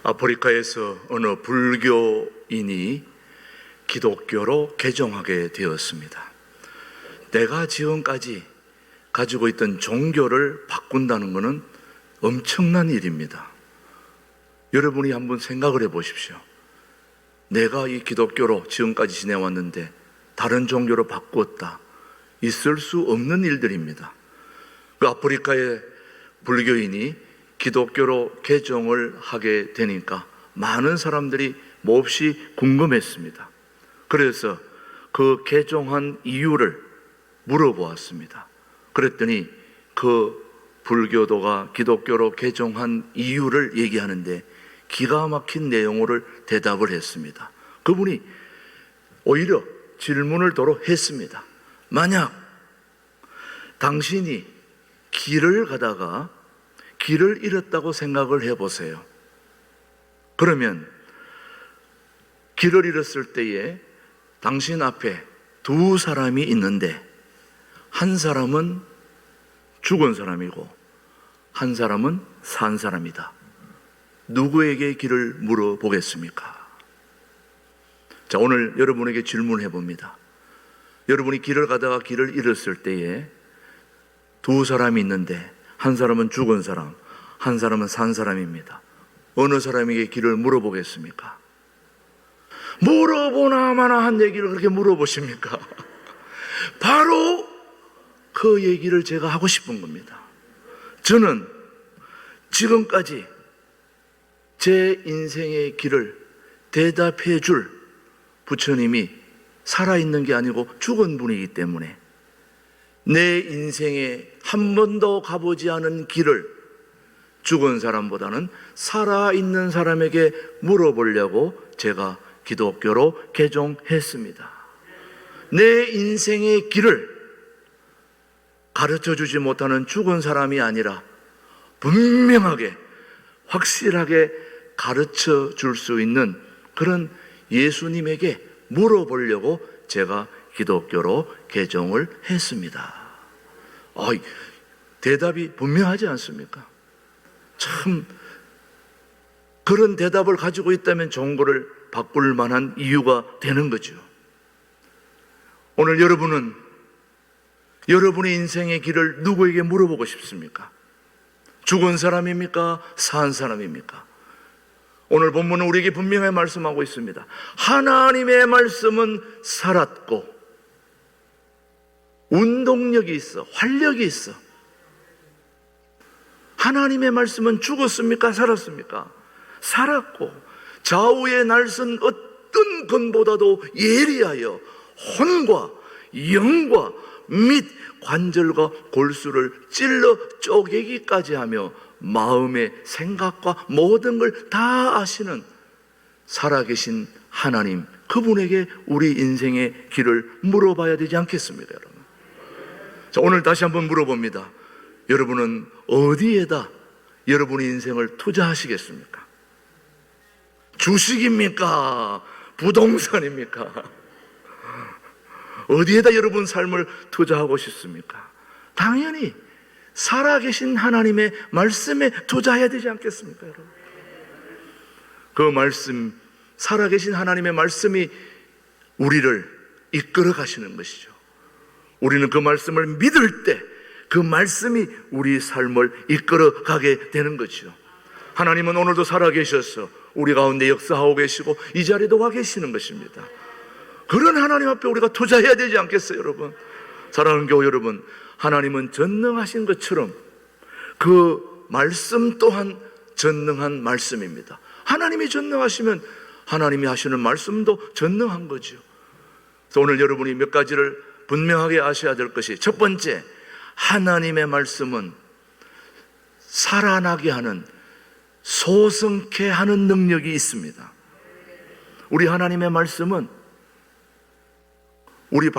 아프리카에서 어느 불교인이 기독교로 개종하게 되었습니다. 내가 지금까지 가지고 있던 종교를 바꾼다는 것은 엄청난 일입니다. 여러분이 한번 생각을 해 보십시오. 내가 이 기독교로 지금까지 지내왔는데 다른 종교로 바꾸었다. 있을 수 없는 일들입니다. 그 아프리카의 불교인이 기독교로 개종을 하게 되니까 많은 사람들이 몹시 궁금했습니다. 그래서 그 개종한 이유를 물어보았습니다. 그랬더니 그 불교도가 기독교로 개종한 이유를 얘기하는데 기가 막힌 내용으로 대답을 했습니다. 그분이 오히려 질문을 도로 했습니다. 만약 당신이 길을 가다가 길을 잃었다고 생각을 해보세요. 그러면 길을 잃었을 때에 당신 앞에 두 사람이 있는데 한 사람은 죽은 사람이고 한 사람은 산 사람이다. 누구에게 길을 물어보겠습니까? 자, 오늘 여러분에게 질문해 봅니다. 여러분이 길을 가다가 길을 잃었을 때에 두 사람이 있는데 한 사람은 죽은 사람, 한 사람은 산 사람입니다. 어느 사람에게 길을 물어보겠습니까? 물어보나 마나 한 얘기를 그렇게 물어보십니까? 바로 그 얘기를 제가 하고 싶은 겁니다. 저는 지금까지 제 인생의 길을 대답해 줄 부처님이 살아있는 게 아니고 죽은 분이기 때문에 내 인생에 한 번도 가보지 않은 길을 죽은 사람보다는 살아있는 사람에게 물어보려고 제가 기독교로 개종했습니다. 내 인생의 길을 가르쳐 주지 못하는 죽은 사람이 아니라 분명하게 확실하게 가르쳐 줄 수 있는 그런 예수님에게 물어보려고 제가 기독교로 개종을 했습니다. 대답이 분명하지 않습니까? 참 그런 대답을 가지고 있다면 종교를 바꿀 만한 이유가 되는 거죠. 오늘 여러분은 여러분의 인생의 길을 누구에게 물어보고 싶습니까? 죽은 사람입니까? 산 사람입니까? 오늘 본문은 우리에게 분명히 말씀하고 있습니다. 하나님의 말씀은 살았고 운동력이 있어, 활력이 있어. 하나님의 말씀은 죽었습니까? 살았습니까? 살았고 좌우의 날선 어떤 것보다도 예리하여 혼과 영과 및 관절과 골수를 찔러 쪼개기까지 하며 마음의 생각과 모든 걸 다 아시는 살아계신 하나님, 그분에게 우리 인생의 길을 물어봐야 되지 않겠습니까, 여러분? 자, 오늘 다시 한번 물어봅니다. 여러분은 어디에다 여러분의 인생을 투자하시겠습니까? 주식입니까? 부동산입니까? 어디에다 여러분 삶을 투자하고 싶습니까? 당연히 살아계신 하나님의 말씀에 투자해야 되지 않겠습니까, 여러분? 그 말씀, 살아계신 하나님의 말씀이 우리를 이끌어 가시는 것이죠. 우리는 그 말씀을 믿을 때 그 말씀이 우리 삶을 이끌어 가게 되는 거죠. 하나님은 오늘도 살아계셔서 우리 가운데 역사하고 계시고 이 자리에도 와 계시는 것입니다. 그런 하나님 앞에 우리가 투자해야 되지 않겠어요, 여러분? 사랑하는 교회 여러분, 하나님은 전능하신 것처럼 그 말씀 또한 전능한 말씀입니다. 하나님이 전능하시면 하나님이 하시는 말씀도 전능한 거죠. 그래서 오늘 여러분이 몇 가지를 분명하게 아셔야 될 것이, 첫 번째, 하나님의 말씀은 살아나게 하는, 소성케 하는 능력이 있습니다. 우리 하나님의 말씀은 우리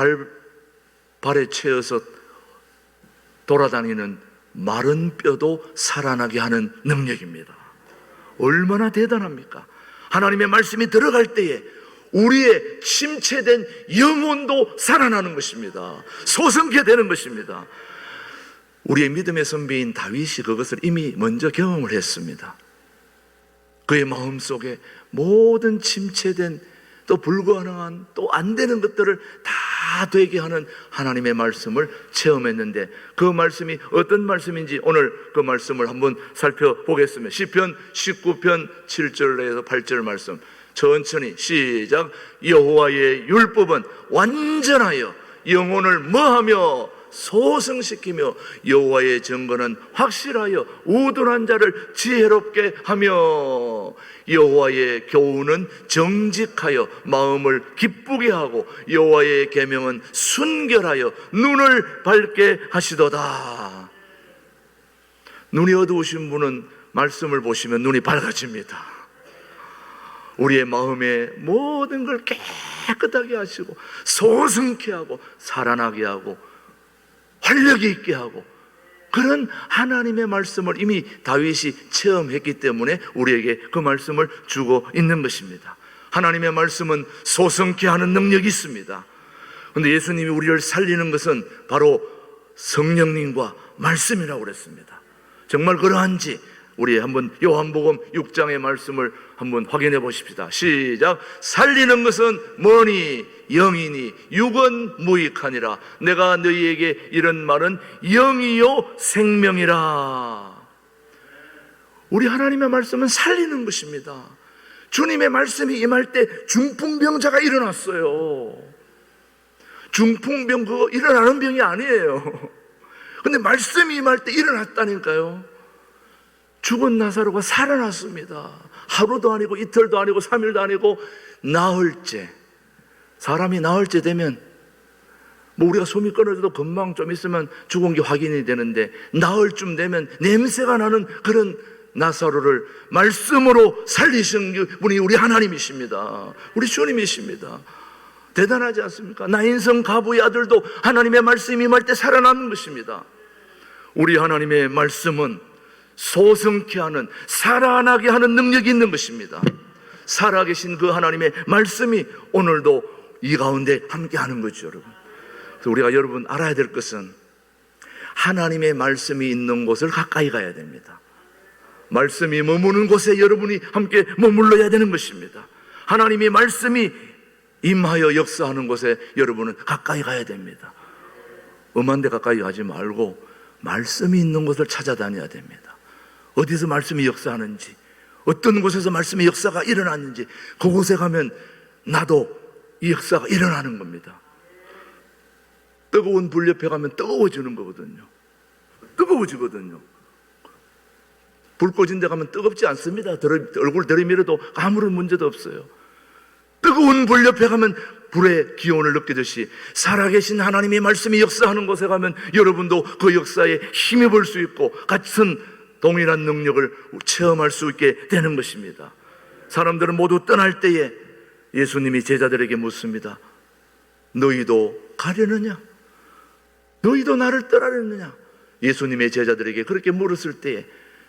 발에 채어서 돌아다니는 마른 뼈도 살아나게 하는 능력입니다. 얼마나 대단합니까? 하나님의 말씀이 들어갈 때에 우리의 침체된 영혼도 살아나는 것입니다. 소성케 되는 것입니다. 우리의 믿음의 선배인 다윗이 그것을 이미 먼저 경험을 했습니다. 그의 마음속에 모든 침체된 또 불가능한 또 안 되는 것들을 다 되게 하는 하나님의 말씀을 체험했는데, 그 말씀이 어떤 말씀인지 오늘 그 말씀을 한번 살펴보겠습니다. 시편 19편 7절에서 8절 말씀 천천히 시작. 여호와의 율법은 완전하여 영혼을 뭐하며 소성시키며 여호와의 증거는 확실하여 우둔한 자를 지혜롭게 하며 여호와의 교훈은 정직하여 마음을 기쁘게 하고 여호와의 계명은 순결하여 눈을 밝게 하시도다. 눈이 어두우신 분은 말씀을 보시면 눈이 밝아집니다. 우리의 마음의 모든 걸 깨끗하게 하시고 소성케 하고 살아나게 하고 활력이 있게 하고, 그런 하나님의 말씀을 이미 다윗이 체험했기 때문에 우리에게 그 말씀을 주고 있는 것입니다. 하나님의 말씀은 소성케 하는 능력이 있습니다. 그런데 예수님이 우리를 살리는 것은 바로 성령님과 말씀이라고 그랬습니다. 정말 그러한지 우리 한번 요한복음 6장의 말씀을 한번 확인해 보십시다. 시작. 살리는 것은 뭐니? 영이니 육은 무익하니라. 내가 너희에게 이런 말은 영이요 생명이라. 우리 하나님의 말씀은 살리는 것입니다. 주님의 말씀이 임할 때 중풍병자가 일어났어요. 중풍병 그거 일어나는 병이 아니에요. 근데 말씀이 임할 때 일어났다니까요. 죽은 나사로가 살아났습니다. 하루도 아니고 이틀도 아니고 3일도 아니고 나흘째. 사람이 나흘째 되면 뭐 우리가 숨이 끊어져도 금방 좀 있으면 죽은 게 확인이 되는데, 나흘쯤 되면 냄새가 나는 그런 나사로를 말씀으로 살리신 분이 우리 하나님이십니다. 우리 주님이십니다. 대단하지 않습니까? 나인성 가부의 아들도 하나님의 말씀이 임할 때 살아나는 것입니다. 우리 하나님의 말씀은 소성케 하는, 살아나게 하는 능력이 있는 것입니다. 살아계신 그 하나님의 말씀이 오늘도 이 가운데 함께하는 거죠, 여러분. 그래서 우리가 여러분 알아야 될 것은 하나님의 말씀이 있는 곳을 가까이 가야 됩니다. 말씀이 머무는 곳에 여러분이 함께 머물러야 되는 것입니다. 하나님의 말씀이 임하여 역사하는 곳에 여러분은 가까이 가야 됩니다. 엄한 데 가까이 가지 말고 말씀이 있는 곳을 찾아다녀야 됩니다. 어디서 말씀이 역사하는지, 어떤 곳에서 말씀의 역사가 일어났는지, 그곳에 가면 나도 이 역사가 일어나는 겁니다. 뜨거운 불 옆에 가면 뜨거워지는 거거든요. 뜨거워지거든요. 불 꺼진 데 가면 뜨겁지 않습니다. 얼굴 들이밀어도 아무런 문제도 없어요. 뜨거운 불 옆에 가면 불의 기온을 느끼듯이 살아계신 하나님의 말씀이 역사하는 곳에 가면 여러분도 그 역사에 힘입을 수 있고 같은 동일한 능력을 체험할 수 있게 되는 것입니다. 사람들은 모두 떠날 때에 예수님이 제자들에게 묻습니다. 너희도 가려느냐? 너희도 나를 떠나려느냐? 예수님의 제자들에게 그렇게 물었을 때에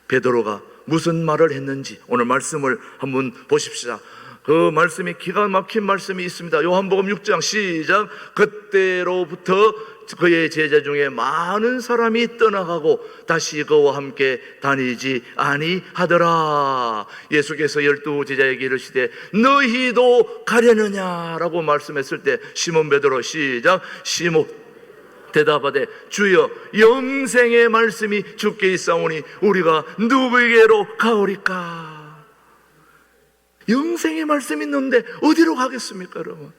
베드로가 무슨 말을 했는지 오늘 말씀을 한번 보십시다. 그 말씀이 기가 막힌 말씀이 있습니다. 요한복음 6장 시작. 그때로부터 그의 제자 중에 많은 사람이 떠나가고 다시 그와 함께 다니지 아니하더라. 예수께서 12 제자에게 이르시되 너희도 가려느냐라고 말씀했을 때 시몬 베드로 시작. 시몬 대답하되 주여 영생의 말씀이 주께 있사오니 우리가 누구에게로 가오리까? 영생의 말씀이 있는데 어디로 가겠습니까, 여러분?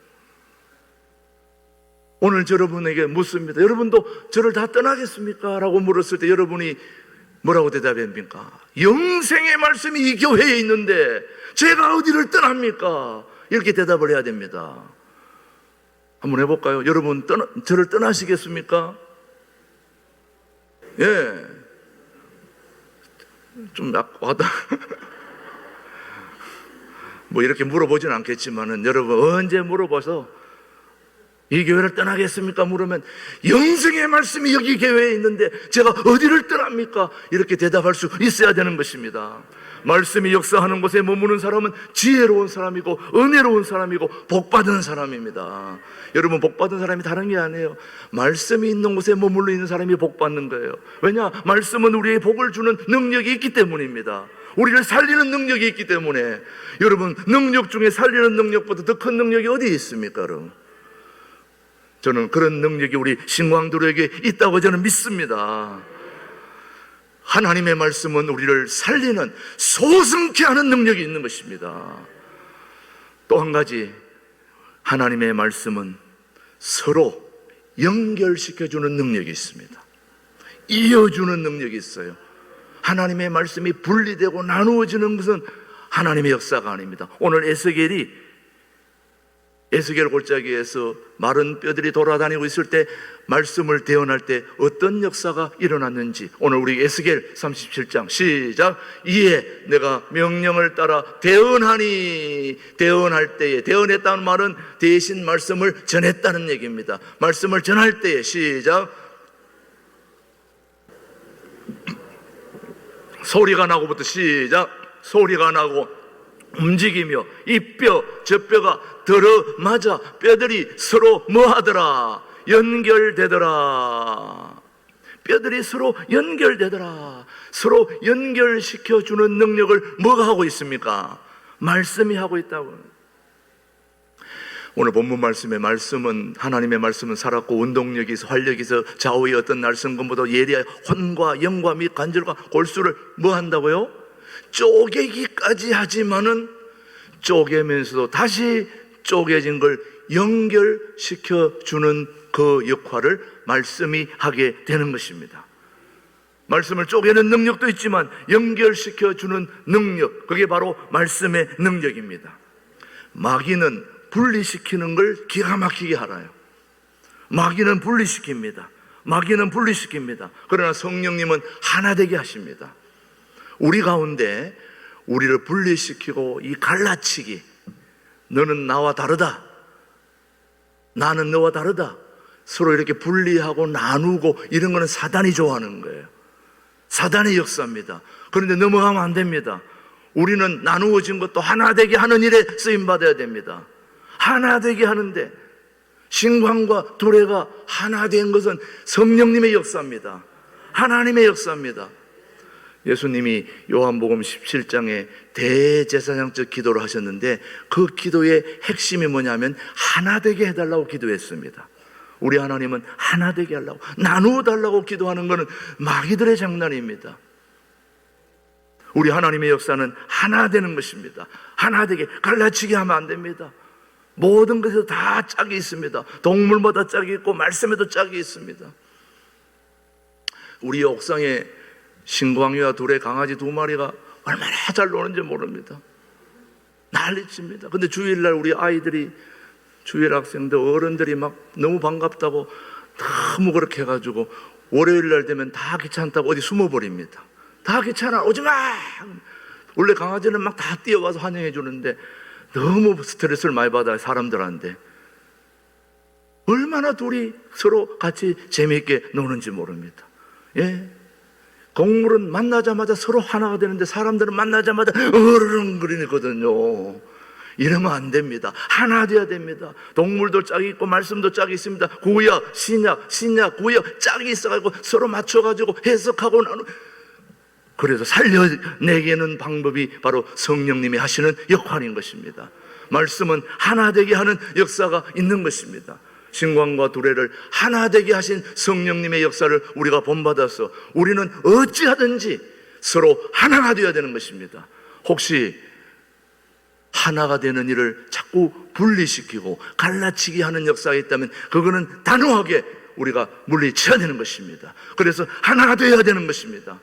오늘 여러분에게 묻습니다. 여러분도 저를 다 떠나겠습니까? 라고 물었을 때 여러분이 뭐라고 대답합니까? 영생의 말씀이 이 교회에 있는데 제가 어디를 떠납니까? 이렇게 대답을 해야 됩니다. 한번 해볼까요? 여러분 저를 떠나시겠습니까? 예. 좀 와다. 뭐 이렇게 물어보진 않겠지만은 여러분 언제 물어봐서 이 교회를 떠나겠습니까? 물으면 영생의 말씀이 여기 교회에 있는데 제가 어디를 떠납니까? 이렇게 대답할 수 있어야 되는 것입니다. 말씀이 역사하는 곳에 머무는 사람은 지혜로운 사람이고 은혜로운 사람이고 복받은 사람입니다. 여러분, 복받은 사람이 다른 게 아니에요. 말씀이 있는 곳에 머물러 있는 사람이 복받는 거예요. 왜냐? 말씀은 우리의 복을 주는 능력이 있기 때문입니다. 우리를 살리는 능력이 있기 때문에. 여러분, 능력 중에 살리는 능력보다 더 큰 능력이 어디에 있습니까? 여러분, 저는 그런 능력이 우리 신광들에게 있다고 저는 믿습니다. 하나님의 말씀은 우리를 살리는, 소승케 하는 능력이 있는 것입니다. 또 한 가지, 하나님의 말씀은 서로 연결시켜주는 능력이 있습니다. 이어주는 능력이 있어요. 하나님의 말씀이 분리되고 나누어지는 것은 하나님의 역사가 아닙니다. 오늘 에스겔 골짜기에서 마른 뼈들이 돌아다니고 있을 때 말씀을 대언할 때 어떤 역사가 일어났는지, 오늘 우리 에스겔 37장 시작. 이에 내가 명령을 따라 대언하니, 대언할 때에, 대언했다는 말은 대신 말씀을 전했다는 얘기입니다. 말씀을 전할 때에 시작. 소리가 나고부터 시작. 소리가 나고 움직이며 이 뼈 저 뼈가 들어맞아 뼈들이 서로 뭐하더라? 연결되더라. 뼈들이 서로 연결되더라. 서로 연결시켜주는 능력을 뭐가 하고 있습니까? 말씀이 하고 있다고. 오늘 본문 말씀의 말씀은, 하나님의 말씀은 살았고 운동력이 있어, 활력이 있어, 좌우의 어떤 날성근보다 예리하여 혼과 영과 및 관절과 골수를 뭐 한다고요? 쪼개기까지 하지만은 쪼개면서도 다시 쪼개진 걸 연결시켜주는 그 역할을 말씀이 하게 되는 것입니다. 말씀을 쪼개는 능력도 있지만 연결시켜주는 능력, 그게 바로 말씀의 능력입니다. 마귀는 분리시키는 걸 기가 막히게 알아요. 마귀는 분리시킵니다. 마귀는 분리시킵니다. 그러나 성령님은 하나 되게 하십니다. 우리 가운데 우리를 분리시키고 이 갈라치기, 너는 나와 다르다, 나는 너와 다르다, 서로 이렇게 분리하고 나누고 이런 거는 사단이 좋아하는 거예요. 사단의 역사입니다. 그런데 넘어가면 안 됩니다. 우리는 나누어진 것도 하나 되게 하는 일에 쓰임받아야 됩니다. 하나 되게 하는데, 신광과 두레가 하나 된 것은 성령님의 역사입니다. 하나님의 역사입니다. 예수님이 요한복음 17장에 대제사장적 기도를 하셨는데 그 기도의 핵심이 뭐냐면 하나 되게 해달라고 기도했습니다. 우리 하나님은 하나 되게 하려고, 나누어 달라고 기도하는 것은 마귀들의 장난입니다. 우리 하나님의 역사는 하나 되는 것입니다. 하나 되게, 갈라치게 하면 안 됩니다. 모든 것에서 다 짝이 있습니다. 동물마다 짝이 있고 말씀에도 짝이 있습니다. 우리 옥상에 신광이와 둘의 강아지 2마리가 얼마나 잘 노는지 모릅니다. 난리칩니다. 근데 주일날 우리 아이들이, 주일 학생들, 어른들이 막 너무 반갑다고 너무 그렇게 해가지고 월요일날 되면 다 귀찮다고 어디 숨어버립니다. 다 귀찮아, 오지마! 원래 강아지는 막 다 뛰어와서 환영해 주는데 너무 스트레스를 많이 받아요, 사람들한테. 얼마나 둘이 서로 같이 재미있게 노는지 모릅니다. 예? 동물은 만나자마자 서로 하나가 되는데 사람들은 만나자마자 어르렁거리거든요. 이러면 안 됩니다. 하나 돼야 됩니다. 동물도 짝이 있고 말씀도 짝이 있습니다. 구약, 신약, 구약 짝이 있어가지고 서로 맞춰가지고 해석하고 그래서 살려내게는 방법이 바로 성령님이 하시는 역할인 것입니다. 말씀은 하나 되게 하는 역사가 있는 것입니다. 신광과 두레를 하나 되게 하신 성령님의 역사를 우리가 본받아서 우리는 어찌하든지 서로 하나가 되어야 되는 것입니다. 혹시 하나가 되는 일을 자꾸 분리시키고 갈라치기 하는 역사가 있다면 그거는 단호하게 우리가 물리쳐야 되는 것입니다. 그래서 하나가 되어야 되는 것입니다.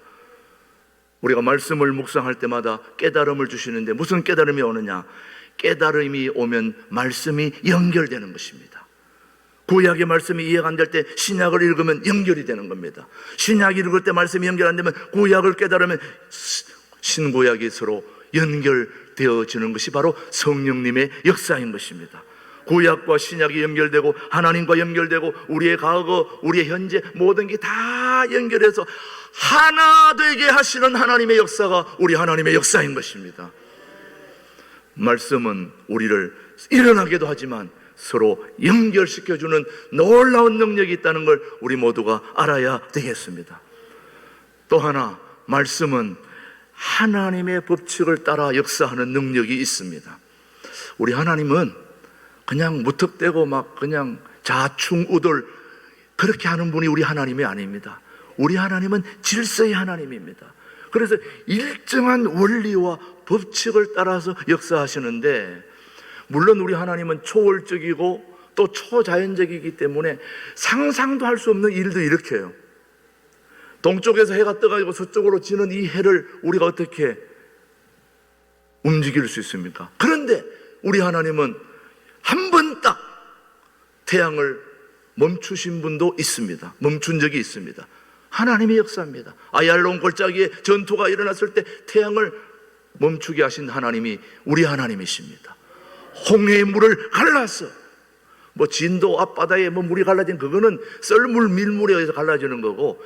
우리가 말씀을 묵상할 때마다 깨달음을 주시는데 무슨 깨달음이 오느냐? 깨달음이 오면 말씀이 연결되는 것입니다. 구약의 말씀이 이해가 안 될 때 신약을 읽으면 연결이 되는 겁니다. 신약 읽을 때 말씀이 연결 안 되면 구약을 깨달으면 신구약이 서로 연결되어지는 것이 바로 성령님의 역사인 것입니다. 구약과 신약이 연결되고 하나님과 연결되고 우리의 과거, 우리의 현재 모든 게 다 연결해서 하나 되게 하시는 하나님의 역사가 우리 하나님의 역사인 것입니다. 말씀은 우리를 일어나게도 하지만 서로 연결시켜주는 놀라운 능력이 있다는 걸 우리 모두가 알아야 되겠습니다. 또 하나, 말씀은 하나님의 법칙을 따라 역사하는 능력이 있습니다. 우리 하나님은 그냥 무턱대고 막 그냥 자충우돌 그렇게 하는 분이 우리 하나님이 아닙니다. 우리 하나님은 질서의 하나님입니다. 그래서 일정한 원리와 법칙을 따라서 역사하시는데, 물론 우리 하나님은 초월적이고 또 초자연적이기 때문에 상상도 할 수 없는 일도 일으켜요. 동쪽에서 해가 떠가지고 서쪽으로 지는 이 해를 우리가 어떻게 움직일 수 있습니까? 그런데 우리 하나님은 한 번 딱 태양을 멈추신 분도 있습니다. 멈춘 적이 있습니다. 하나님의 역사입니다. 아얄론 골짜기에 전투가 일어났을 때 태양을 멈추게 하신 하나님이 우리 하나님이십니다. 홍해의 물을 갈라서, 진도 앞바다에 물이 갈라진 그거는 썰물 밀물에 의해서 갈라지는 거고,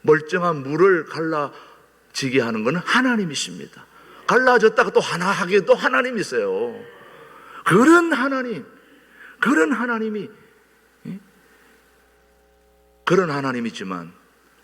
멀쩡한 물을 갈라지게 하는 것은 하나님이십니다. 갈라졌다가 또 하나 하게 또 하나님이세요. 그런 하나님이지만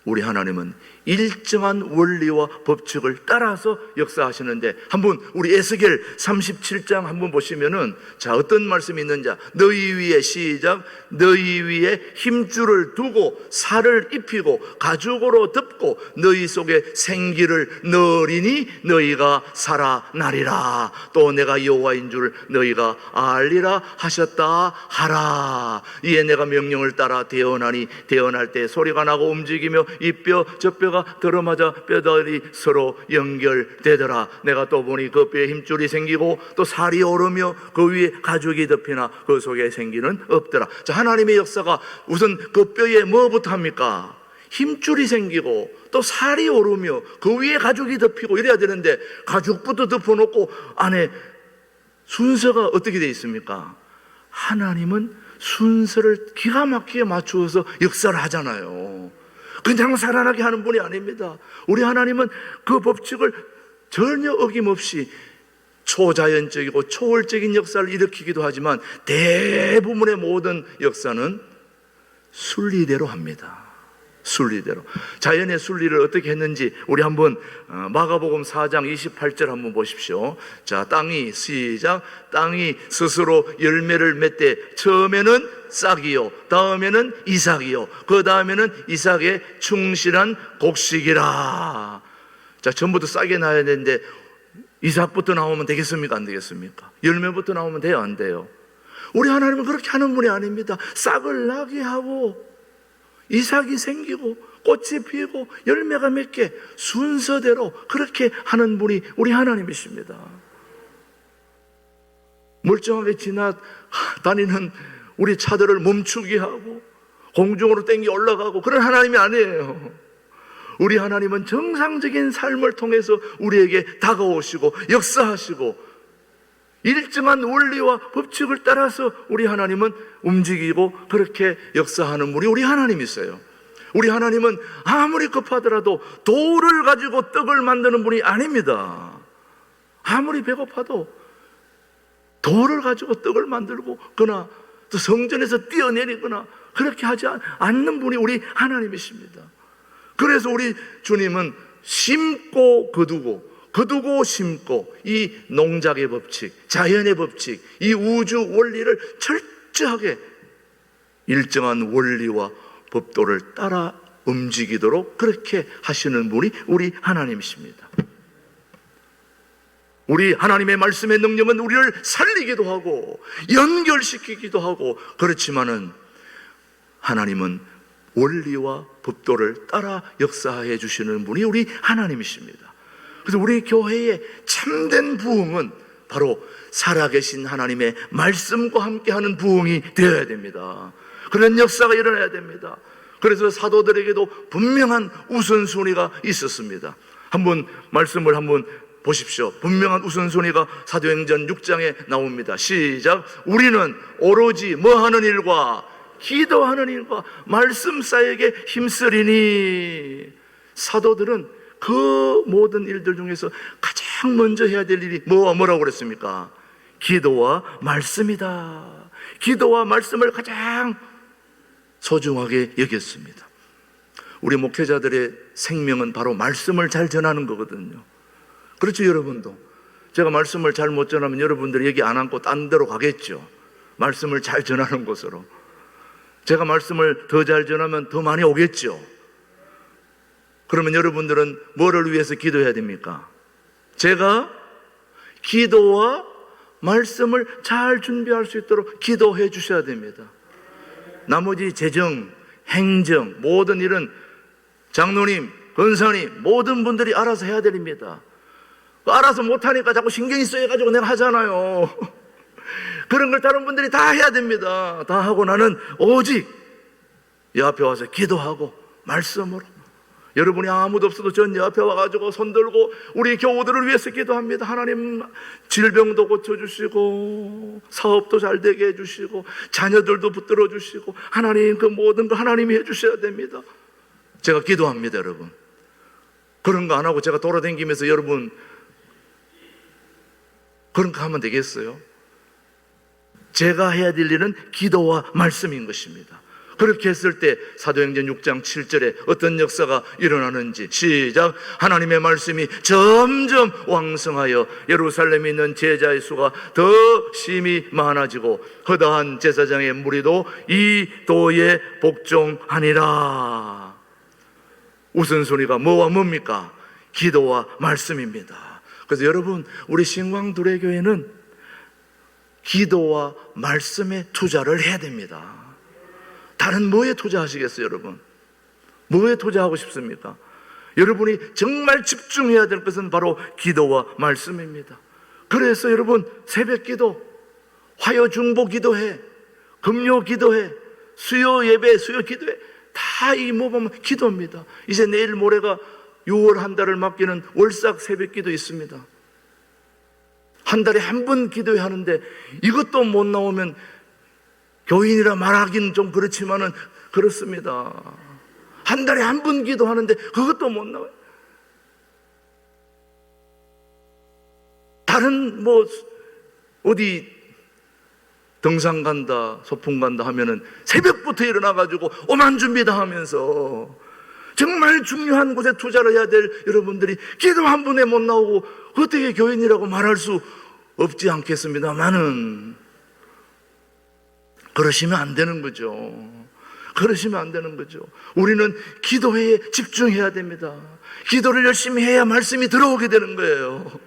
우리 하나님은 일정한 원리와 법칙을 따라서 역사하시는데, 한번 우리 에스겔 37장 한번 보시면은 자, 어떤 말씀이 있는지, 너희 위에, 시작, 너희 위에 힘줄을 두고 살을 입히고 가죽으로 덮고 너희 속에 생기를 넣으리니 너희가 살아나리라. 또 내가 여호와인 줄 너희가 알리라 하셨다 하라. 이에 내가 명령을 따라 대언하니 대언할 때 소리가 나고 움직이며 이 뼈 저 뼈가 들어맞아 뼈들이 서로 연결되더라. 내가 또 보니 그 뼈에 힘줄이 생기고 또 살이 오르며 그 위에 가죽이 덮이나 그 속에 생기는 없더라. 자, 하나님의 역사가 우선 그 뼈에 뭐부터 합니까? 힘줄이 생기고 또 살이 오르며 그 위에 가죽이 덮이고 이래야 되는데, 가죽부터 덮어놓고 안에 순서가 어떻게 되어 있습니까? 하나님은 순서를 기가 막히게 맞추어서 역사를 하잖아요. 그냥 살아나게 하는 분이 아닙니다. 우리 하나님은 그 법칙을 전혀 어김없이 초자연적이고 초월적인 역사를 일으키기도 하지만 대부분의 모든 역사는 순리대로 합니다. 순리대로. 자연의 순리를 어떻게 했는지 우리 한번 마가복음 4장 28절 한번 보십시오. 자, 땅이, 시작, 땅이 스스로 열매를 맺되 처음에는 싹이요, 다음에는 이삭이요, 그 다음에는 이삭의 충실한 곡식이라. 자, 전부터 싹이 나야 되는데 이삭부터 나오면 되겠습니까? 안 되겠습니까? 열매부터 나오면 돼요? 안 돼요? 우리 하나님은 그렇게 하는 분이 아닙니다. 싹을 나게 하고 이삭이 생기고 꽃이 피고 열매가 맺게 순서대로 그렇게 하는 분이 우리 하나님이십니다. 멀쩡하게 지나다니는 우리 차들을 멈추게 하고 공중으로 땡겨 올라가고 그런 하나님이 아니에요. 우리 하나님은 정상적인 삶을 통해서 우리에게 다가오시고 역사하시고 일정한 원리와 법칙을 따라서 우리 하나님은 움직이고 그렇게 역사하는 분이 우리 하나님이세요. 우리 하나님은 아무리 급하더라도 돌을 가지고 떡을 만드는 분이 아닙니다. 아무리 배고파도 돌을 가지고 떡을 만들고 거나 또 성전에서 뛰어내리거나 그렇게 하지 않는 분이 우리 하나님이십니다. 그래서 우리 주님은 심고 거두고 심고 이 농작의 법칙, 자연의 법칙, 이 우주 원리를 철저하게 일정한 원리와 법도를 따라 움직이도록 그렇게 하시는 분이 우리 하나님이십니다. 우리 하나님의 말씀의 능력은 우리를 살리기도 하고 연결시키기도 하고, 그렇지만은 하나님은 원리와 법도를 따라 역사해 주시는 분이 우리 하나님이십니다. 그래서 우리 교회의 참된 부흥은 바로 살아계신 하나님의 말씀과 함께하는 부흥이 되어야 됩니다. 그런 역사가 일어나야 됩니다. 그래서 사도들에게도 분명한 우선순위가 있었습니다. 한번 말씀을 한번 보십시오. 분명한 우선순위가 사도행전 6장에 나옵니다. 시작. 우리는 오로지 뭐 하는 일과 기도하는 일과 말씀 쌓이게 힘쓰리니. 사도들은 그 모든 일들 중에서 가장 먼저 해야 될 일이 뭐라고 그랬습니까? 기도와 말씀이다. 기도와 말씀을 가장 소중하게 여겼습니다. 우리 목회자들의 생명은 바로 말씀을 잘 전하는 거거든요. 그렇죠, 여러분도. 제가 말씀을 잘 못 전하면 여러분들이 여기 안 앉고 딴 데로 가겠죠. 말씀을 잘 전하는 곳으로. 제가 말씀을 더 잘 전하면 더 많이 오겠죠. 그러면 여러분들은 뭐를 위해서 기도해야 됩니까? 제가 기도와 말씀을 잘 준비할 수 있도록 기도해 주셔야 됩니다. 나머지 재정, 행정, 모든 일은 장로님, 권사님, 모든 분들이 알아서 해야 됩니다. 알아서 못하니까 자꾸 신경이 쓰여가지고 내가 하잖아요. 그런 걸 다른 분들이 다 해야 됩니다. 다 하고 나는 오직 이 앞에 와서 기도하고 말씀으로. 여러분이 아무도 없어도 전 옆에 와가지고 손들고 우리 교우들을 위해서 기도합니다. 하나님 질병도 고쳐주시고 사업도 잘 되게 해주시고 자녀들도 붙들어 주시고 하나님 그 모든 거 하나님이 해주셔야 됩니다. 제가 기도합니다, 여러분. 그런 거 안 하고 제가 돌아다니면서 여러분 그런 거 하면 되겠어요? 제가 해야 될 일은 기도와 말씀인 것입니다. 그렇게 했을 때 사도행전 6장 7절에 어떤 역사가 일어나는지 시작. 하나님의 말씀이 점점 왕성하여 예루살렘에 있는 제자의 수가 더 심히 많아지고 허다한 제사장의 무리도 이 도에 복종하니라. 우선순위가 뭐와 뭡니까? 기도와 말씀입니다. 그래서 여러분, 우리 신광두레교회는 기도와 말씀에 투자를 해야 됩니다. 다른 뭐에 투자하시겠어요, 여러분? 뭐에 투자하고 싶습니까? 여러분이 정말 집중해야 될 것은 바로 기도와 말씀입니다. 그래서 여러분, 새벽 기도, 화요 중보 기도회, 금요 기도회, 수요 예배, 수요 기도회, 다 이 모범 기도입니다. 이제 내일 모레가 6월 한 달을 맡기는 월삭 새벽 기도 있습니다. 한 달에 한 번 기도회 하는데 이것도 못 나오면 교인이라 말하기는 좀 그렇지만은 그렇습니다. 한 달에 한 번 기도하는데 그것도 못 나와요. 다른 뭐 어디 등산 간다, 소풍 간다 하면은 새벽부터 일어나가지고 오만 준비 다 하면서 정말 중요한 곳에 투자를 해야 될 여러분들이 기도 한 번에 못 나오고 어떻게 교인이라고 말할 수 없지 않겠습니다만은 그러시면 안 되는 거죠. 그러시면 안 되는 거죠. 우리는 기도에 집중해야 됩니다. 기도를 열심히 해야 말씀이 들어오게 되는 거예요.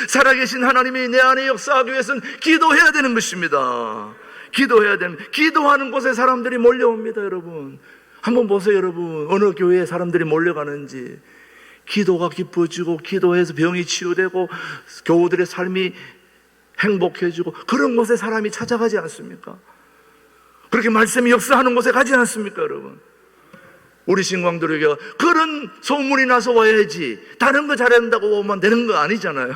살아계신 하나님이 내 안에 역사하기 위해서는 기도해야 되는 것입니다. 기도해야 됩니다. 기도하는 곳에 사람들이 몰려옵니다, 여러분. 한번 보세요, 여러분. 어느 교회에 사람들이 몰려가는지. 기도가 깊어지고 기도해서 병이 치유되고 교우들의 삶이 행복해지고 그런 곳에 사람이 찾아가지 않습니까? 그렇게 말씀이 역사하는 곳에 가지 않습니까, 여러분? 우리 신광두레교가 그런 소문이 나서 와야지 다른 거 잘한다고 오면 되는 거 아니잖아요.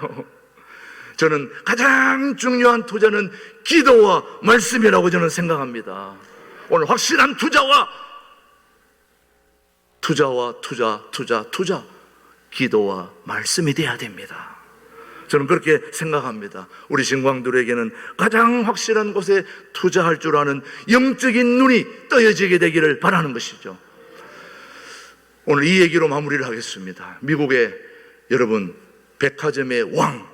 저는 가장 중요한 투자는 기도와 말씀이라고 저는 생각합니다. 오늘 확실한 투자 기도와 말씀이 돼야 됩니다. 저는 그렇게 생각합니다. 우리 신광두레교는 가장 확실한 곳에 투자할 줄 아는 영적인 눈이 떠여지게 되기를 바라는 것이죠. 오늘 이 얘기로 마무리를 하겠습니다. 미국의 여러분 백화점의 왕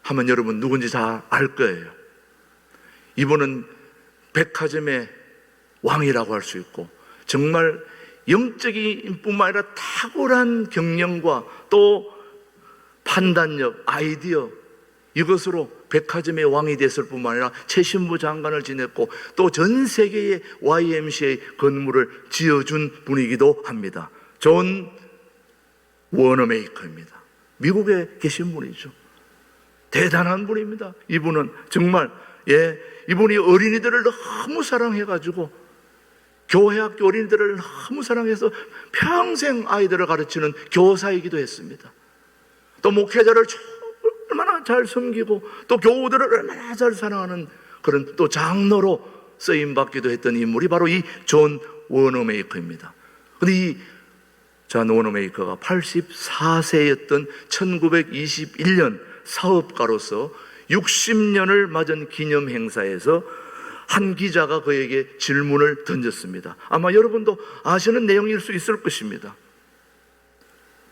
하면 여러분 누군지 다 알 거예요. 이분은 백화점의 왕이라고 할 수 있고 정말 영적인 뿐만 아니라 탁월한 경영과 또 판단력, 아이디어 이것으로 백화점의 왕이 됐을 뿐만 아니라 최신부 장관을 지냈고 또 전 세계의 YMCA 건물을 지어준 분이기도 합니다. 존 워너메이커입니다. 미국에 계신 분이죠. 대단한 분입니다. 이분은 정말 이분이 어린이들을 너무 사랑해가지고 교회학교 어린이들을 너무 사랑해서 평생 아이들을 가르치는 교사이기도 했습니다. 또 목회자를 얼마나 잘 섬기고 또 교우들을 얼마나 잘 사랑하는 그런 또 장로로 쓰임받기도 했던 인물이 바로 이 존 워너메이커입니다. 근데 이 존 워너메이커가 84세였던 1921년 사업가로서 60년을 맞은 기념 행사에서 한 기자가 그에게 질문을 던졌습니다. 아마 여러분도 아시는 내용일 수 있을 것입니다.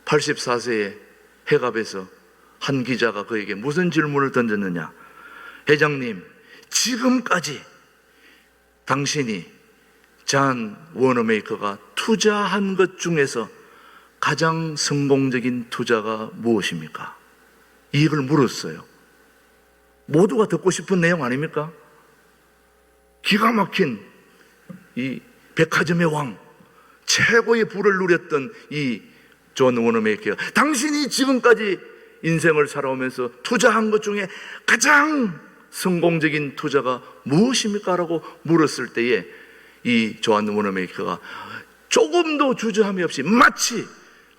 84세의 해갑에서 한 기자가 그에게 무슨 질문을 던졌느냐? 회장님, 지금까지 당신이 존 워너메이커가 투자한 것 중에서 가장 성공적인 투자가 무엇입니까? 이걸 물었어요. 모두가 듣고 싶은 내용 아닙니까? 기가 막힌 이 백화점의 왕, 최고의 부를 누렸던 이 존 워너메이커가 당신이 지금까지 인생을 살아오면서 투자한 것 중에 가장 성공적인 투자가 무엇입니까? 라고 물었을 때에 이 존 워너메이커가 조금도 주저함이 없이 마치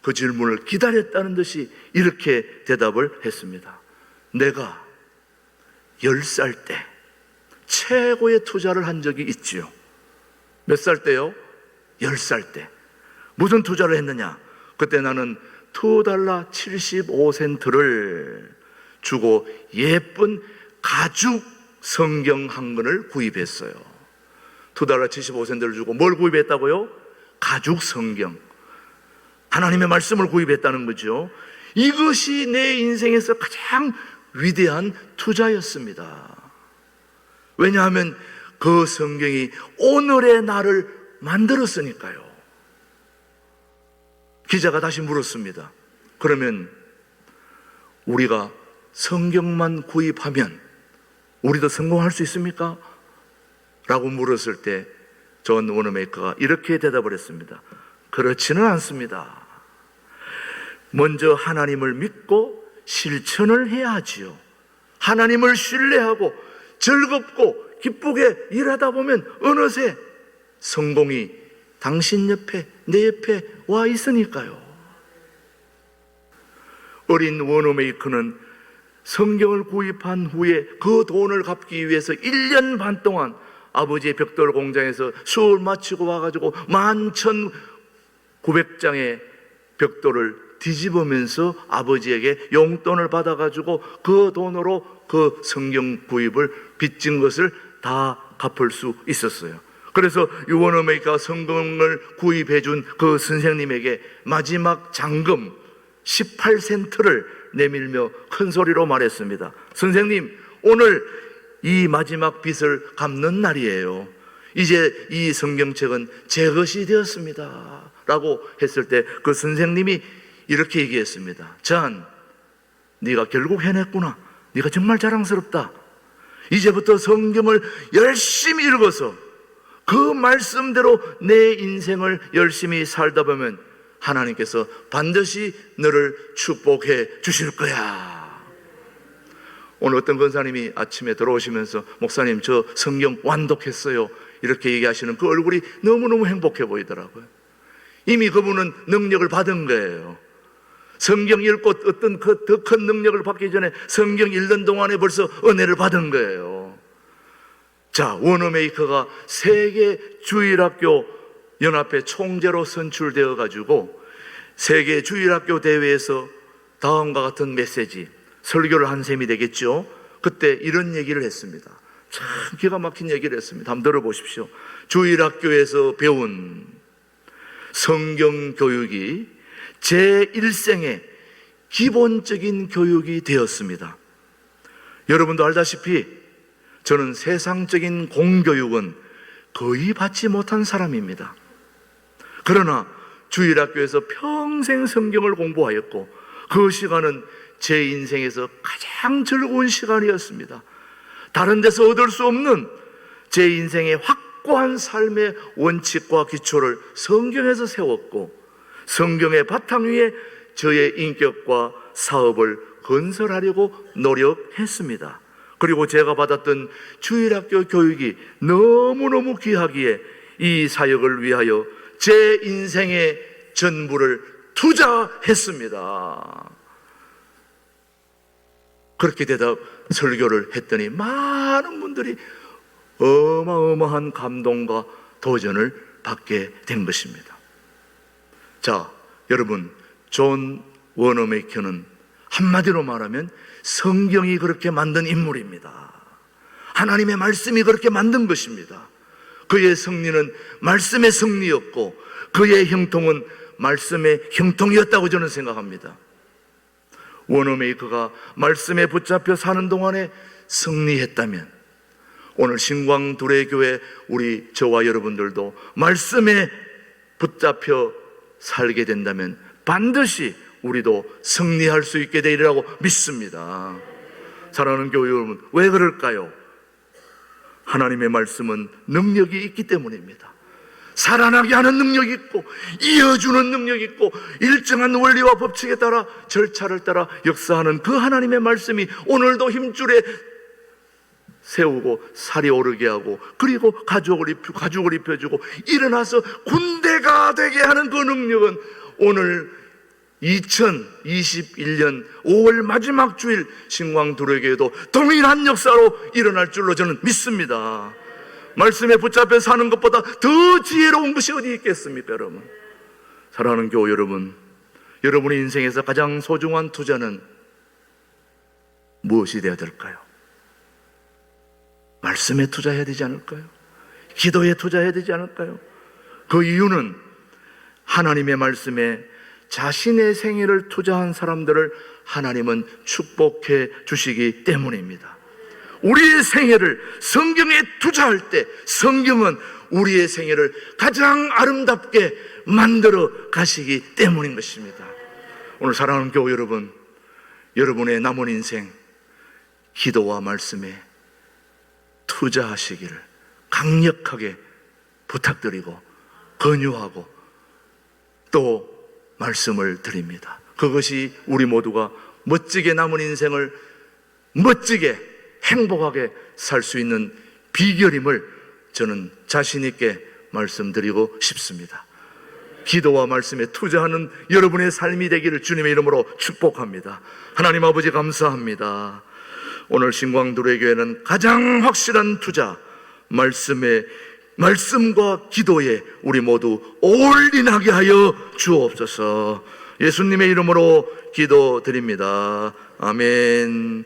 그 질문을 기다렸다는 듯이 이렇게 대답을 했습니다. 내가 10살 때 최고의 투자를 한 적이 있지요. 몇 살 때요? 10살 때. 무슨 투자를 했느냐? 그때 나는 $2 75센트를 주고 예쁜 가죽 성경 한 권을 구입했어요. $2 75센트를 주고 뭘 구입했다고요? 가죽 성경. 하나님의 말씀을 구입했다는 거죠. 이것이 내 인생에서 가장 위대한 투자였습니다. 왜냐하면 그 성경이 오늘의 나를 만들었으니까요. 기자가 다시 물었습니다. 그러면 우리가 성경만 구입하면 우리도 성공할 수 있습니까? 라고 물었을 때 존 워너메이커가 이렇게 대답을 했습니다. 그렇지는 않습니다. 먼저 하나님을 믿고 실천을 해야 하지요. 하나님을 신뢰하고 즐겁고 기쁘게 일하다 보면 어느새 성공이 당신 옆에, 내 옆에 와 있으니까요. 어린 워너메이커는 성경을 구입한 후에 그 돈을 갚기 위해서 1년 반 동안 아버지의 벽돌 공장에서 수업을 마치고 와가지고 11,900장의 벽돌을 뒤집으면서 아버지에게 용돈을 받아가지고 그 돈으로 그 성경 구입을 빚진 것을 다 갚을 수 있었어요. 그래서 이 워너메이커가 성경을 구입해준 그 선생님에게 마지막 잔금 18센트를 내밀며 큰 소리로 말했습니다. 선생님, 오늘 이 마지막 빚을 갚는 날이에요. 이제 이 성경책은 제 것이 되었습니다. 라고 했을 때 그 선생님이 이렇게 얘기했습니다. 존, 네가 결국 해냈구나. 네가 정말 자랑스럽다. 이제부터 성경을 열심히 읽어서 그 말씀대로 내 인생을 열심히 살다 보면 하나님께서 반드시 너를 축복해 주실 거야. 오늘 어떤 권사님이 아침에 들어오시면서 목사님, 저 성경 완독했어요. 이렇게 얘기하시는 그 얼굴이 너무너무 행복해 보이더라고요. 이미 그분은 능력을 받은 거예요. 성경 읽고 어떤 그 더 큰 능력을 받기 전에 성경 읽는 동안에 벌써 은혜를 받은 거예요. 자, 워너메이커가 세계 주일학교 연합회 총재로 선출되어 가지고 세계 주일학교 대회에서 다음과 같은 메시지, 설교를 한 셈이 되겠죠. 그때 이런 얘기를 했습니다. 참 기가 막힌 얘기를 했습니다. 한번 들어보십시오. 주일학교에서 배운 성경 교육이 제 일생의 기본적인 교육이 되었습니다. 여러분도 알다시피 저는 세상적인 공교육은 거의 받지 못한 사람입니다. 그러나 주일학교에서 평생 성경을 공부하였고 그 시간은 제 인생에서 가장 즐거운 시간이었습니다. 다른 데서 얻을 수 없는 제 인생의 확고한 삶의 원칙과 기초를 성경에서 세웠고 성경의 바탕 위에 저의 인격과 사업을 건설하려고 노력했습니다. 그리고 제가 받았던 주일학교 교육이 너무너무 귀하기에 이 사역을 위하여 제 인생의 전부를 투자했습니다. 그렇게 설교를 했더니 많은 분들이 어마어마한 감동과 도전을 받게 된 것입니다. 자, 여러분, 존 워너메이커는 한마디로 말하면 성경이 그렇게 만든 인물입니다. 하나님의 말씀이 그렇게 만든 것입니다. 그의 승리는 말씀의 승리였고 그의 형통은 말씀의 형통이었다고 저는 생각합니다. 워너메이커가 말씀에 붙잡혀 사는 동안에 승리했다면 오늘 신광두레교회 우리 저와 여러분들도 말씀에 붙잡혀 살게 된다면 반드시 우리도 승리할 수 있게 되리라고 믿습니다. 사랑하는 교회 여러분, 왜 그럴까요? 하나님의 말씀은 능력이 있기 때문입니다. 살아나게 하는 능력이 있고 이어주는 능력이 있고 일정한 원리와 법칙에 따라 절차를 따라 역사하는 그 하나님의 말씀이 오늘도 힘줄에 세우고 살이 오르게 하고 그리고 가죽을 입혀주고 일어나서 군대가 되게 하는 그 능력은 오늘 2021년 5월 마지막 주일 신광두레교회도 동일한 역사로 일어날 줄로 저는 믿습니다. 말씀에 붙잡혀 사는 것보다 더 지혜로운 것이 어디 있겠습니까, 여러분? 사랑하는 교회 여러분, 여러분의 인생에서 가장 소중한 투자는 무엇이 되어야 될까요? 말씀에 투자해야 되지 않을까요? 기도에 투자해야 되지 않을까요? 그 이유는 하나님의 말씀에 자신의 생애를 투자한 사람들을 하나님은 축복해 주시기 때문입니다. 우리의 생애를 성경에 투자할 때 성경은 우리의 생애를 가장 아름답게 만들어 가시기 때문인 것입니다. 오늘 사랑하는 교회 여러분, 여러분의 남은 인생 기도와 말씀에 투자하시기를 강력하게 부탁드리고 권유하고 또 말씀을 드립니다. 그것이 우리 모두가 멋지게 남은 인생을 멋지게 행복하게 살 수 있는 비결임을 저는 자신 있게 말씀드리고 싶습니다. 기도와 말씀에 투자하는 여러분의 삶이 되기를 주님의 이름으로 축복합니다. 하나님 아버지 감사합니다. 오늘 신광두레교회는 가장 확실한 투자, 말씀과 기도에 우리 모두 올인하게 하여 주옵소서. 예수님의 이름으로 기도드립니다. 아멘.